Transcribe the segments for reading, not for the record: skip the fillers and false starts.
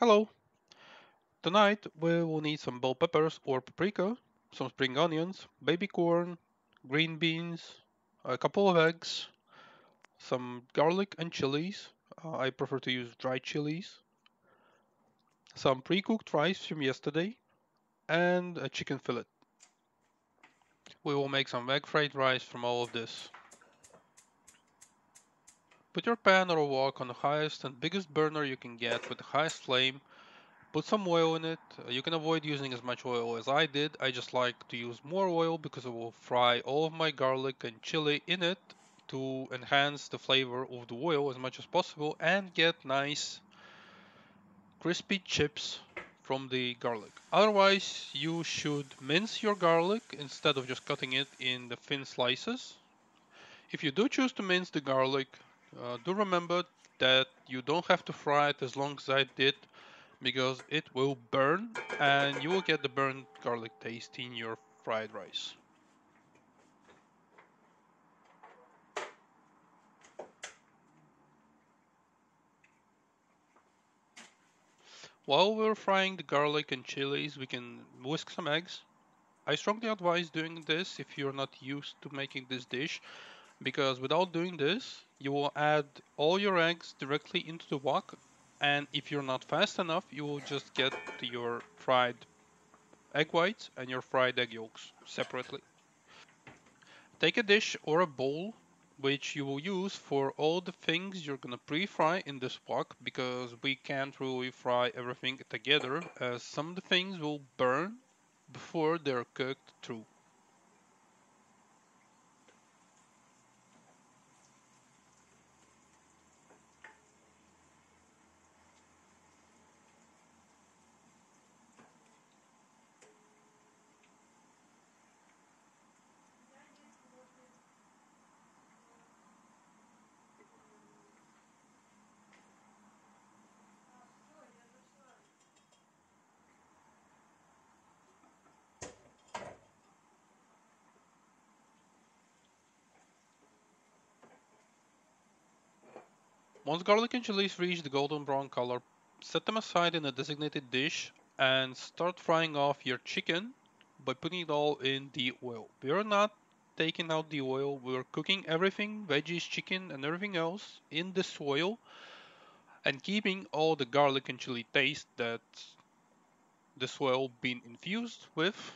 Hello. Tonight we will need some bell peppers or paprika, some spring onions, baby corn, green beans, a couple of eggs, some garlic and chilies. I prefer to use dried chilies, some pre-cooked rice from yesterday, and a chicken fillet. We will make some egg fried rice from all of this. Put your pan or wok on the highest and biggest burner you can get with the highest flame. Put some oil in it. You can avoid using as much oil as I did. I just like to use more oil because I will fry all of my garlic and chili in it to enhance the flavor of the oil as much as possible and get nice crispy chips from the garlic. Otherwise, you should mince your garlic instead of just cutting it in the thin slices. If you do choose to mince the garlic, do remember that you don't have to fry it as long as I did because it will burn and you will get the burnt garlic taste in your fried rice. While we're frying the garlic and chilies, we can whisk some eggs. I strongly advise doing this if you're not used to making this dish, because without doing this, you will add all your eggs directly into the wok, and if you're not fast enough, you will just get your fried egg whites and your fried egg yolks separately. Take a dish or a bowl which you will use for all the things you're gonna pre-fry in this wok because we can't really fry everything together as some of the things will burn before they're cooked through. Once garlic and chilies reach the golden brown color, set them aside in a designated dish and start frying off your chicken by putting it all in the oil. We are not taking out the oil, we're cooking everything, veggies, chicken, and everything else in this oil and keeping all the garlic and chili taste that the oil been infused with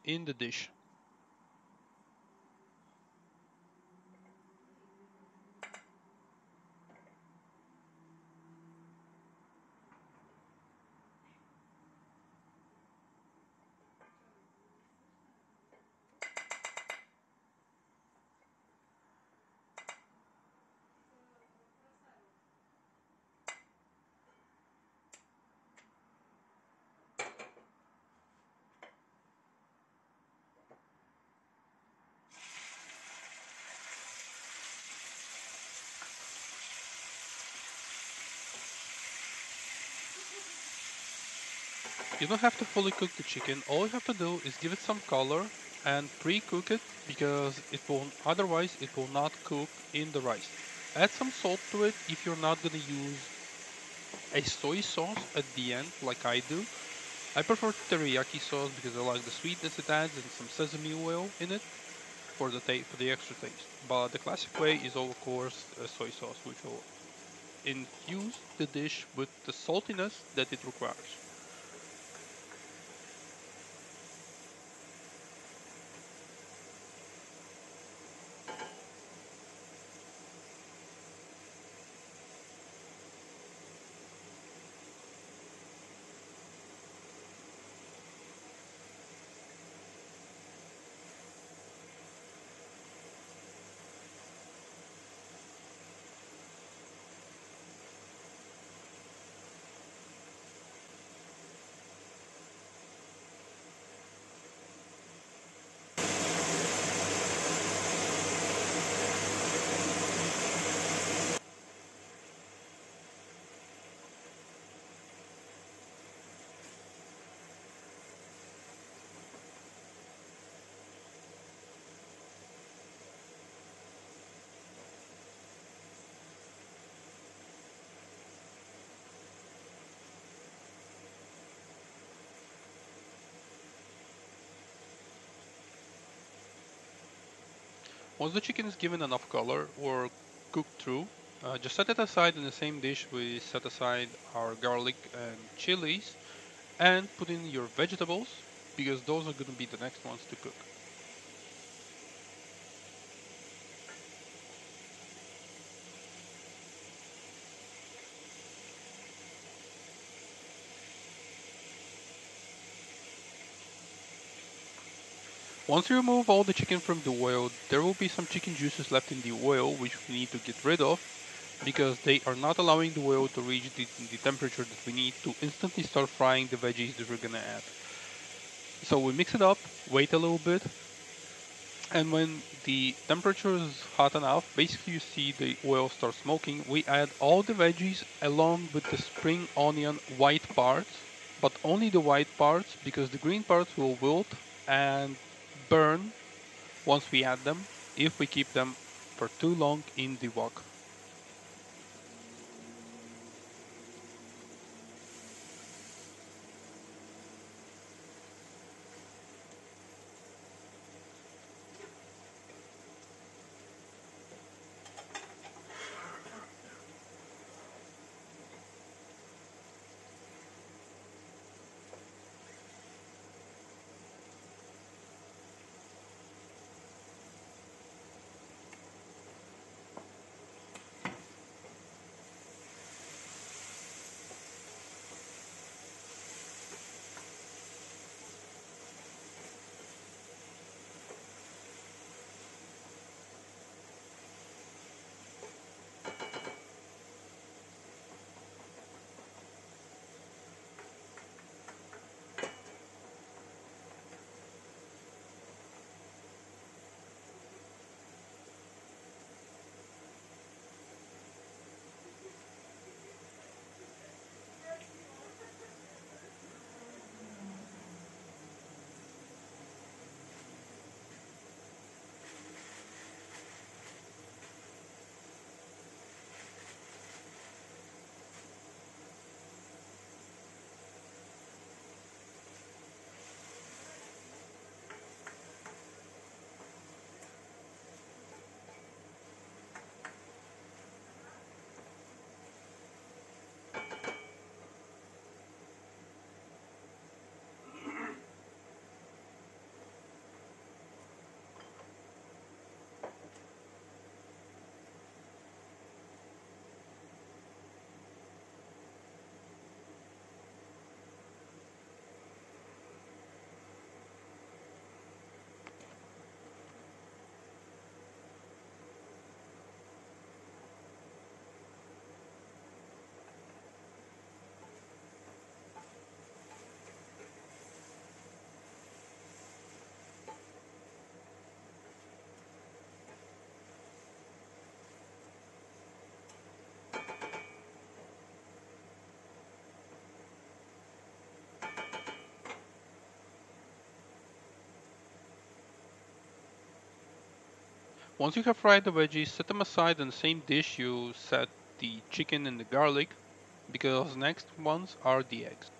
in the dish. You don't have to fully cook the chicken, all you have to do is give it some color and pre-cook it because it will not cook in the rice. Add some salt to it if you're not gonna use a soy sauce at the end like I do. I prefer teriyaki sauce because I like the sweetness it adds and some sesame oil in it for the extra taste. But the classic way is of course a soy sauce which will infuse the dish with the saltiness that it requires. Once the chicken is given enough color or cooked through, just set it aside in the same dish we set aside our garlic and chilies and put in your vegetables because those are going to be the next ones to cook. Once you remove all the chicken from the oil, there will be some chicken juices left in the oil which we need to get rid of because they are not allowing the oil to reach the temperature that we need to instantly start frying the veggies that we're gonna add. So we mix it up, wait a little bit, and when the temperature is hot enough, basically you see the oil start smoking, we add all the veggies along with the spring onion white parts, but only the white parts because the green parts will wilt and burn once we add them if we keep them for too long in the wok. Once you have fried the veggies, set them aside in the same dish you set the chicken and the garlic because next ones are the eggs.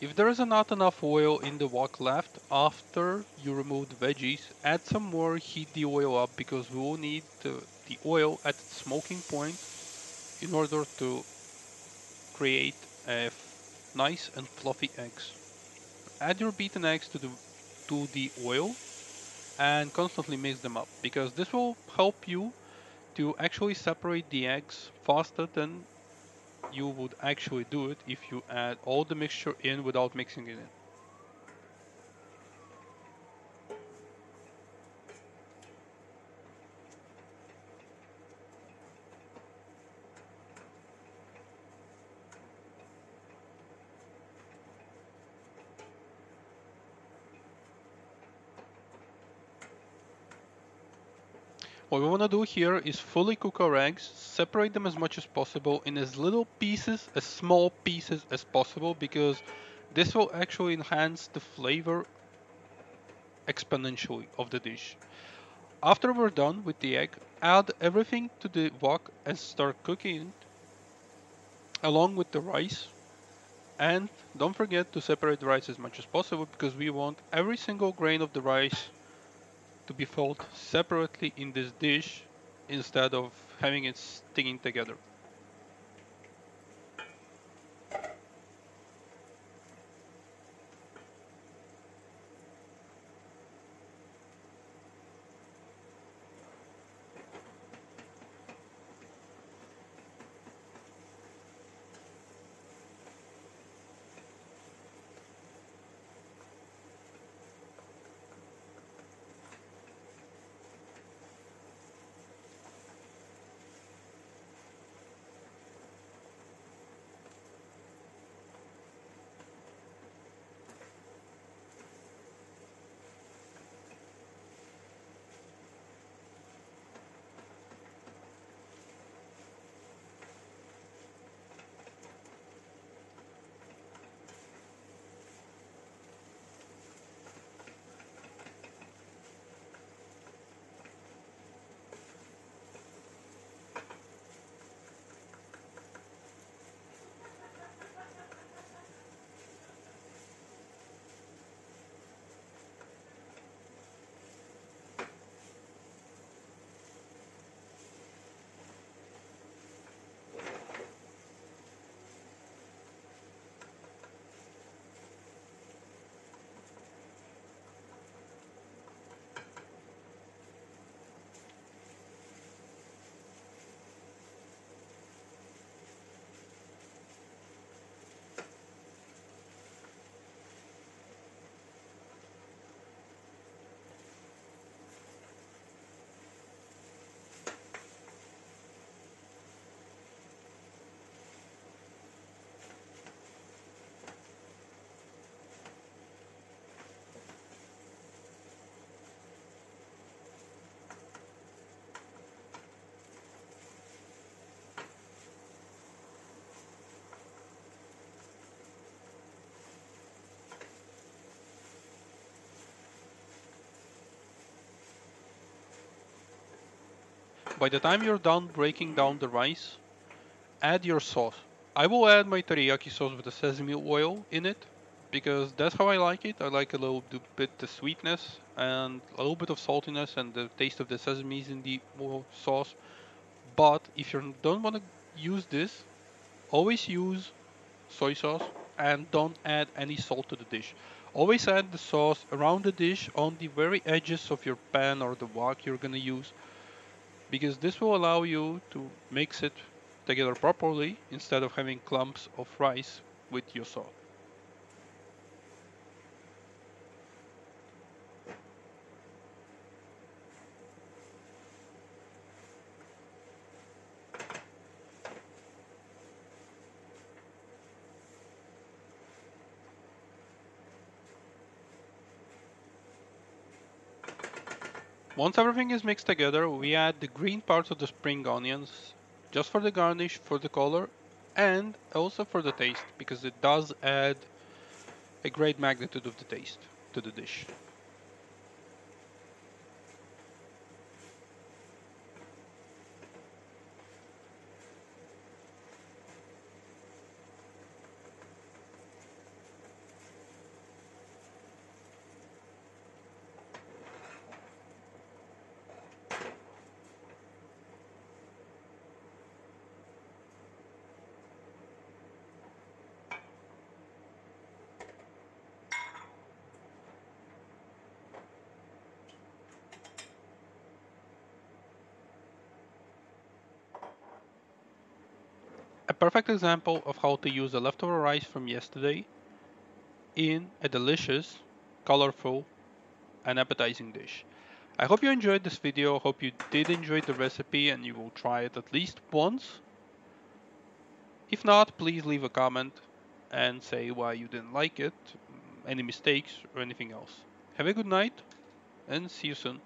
If there is not enough oil in the wok left after you remove the veggies, add some more, heat the oil up because we will need the oil at its smoking point in order to create nice and fluffy eggs. Add your beaten eggs to the oil and constantly mix them up because this will help you to actually separate the eggs faster than you would actually do it if you add all the mixture in without mixing it in. What we want to do here is fully cook our eggs, separate them as much as possible in as little pieces, as small pieces as possible, because this will actually enhance the flavor exponentially of the dish. After we're done with the egg, add everything to the wok and start cooking it along with the rice. And don't forget to separate the rice as much as possible because we want every single grain of the rice to be filled separately in this dish instead of having it sticking together. By the time you're done breaking down the rice, add your sauce. I will add my teriyaki sauce with the sesame oil in it because that's how I like it. I like a little bit the sweetness and a little bit of saltiness and the taste of the sesames in the oil sauce. But if you don't want to use this, always use soy sauce and don't add any salt to the dish. Always add the sauce around the dish on the very edges of your pan or the wok you're gonna use because this will allow you to mix it together properly instead of having clumps of rice with your sauce. Once everything is mixed together, we add the green parts of the spring onions just for the garnish, for the color, and also for the taste because it does add a great magnitude of the taste to the dish. perfect example of how to use the leftover rice from yesterday in a delicious, colorful, and appetizing dish. I hope you enjoyed this video. I hope you did enjoy the recipe and you will try it at least once. If not, please leave a comment and say why you didn't like it, any mistakes, or anything else. Have a good night and see you soon.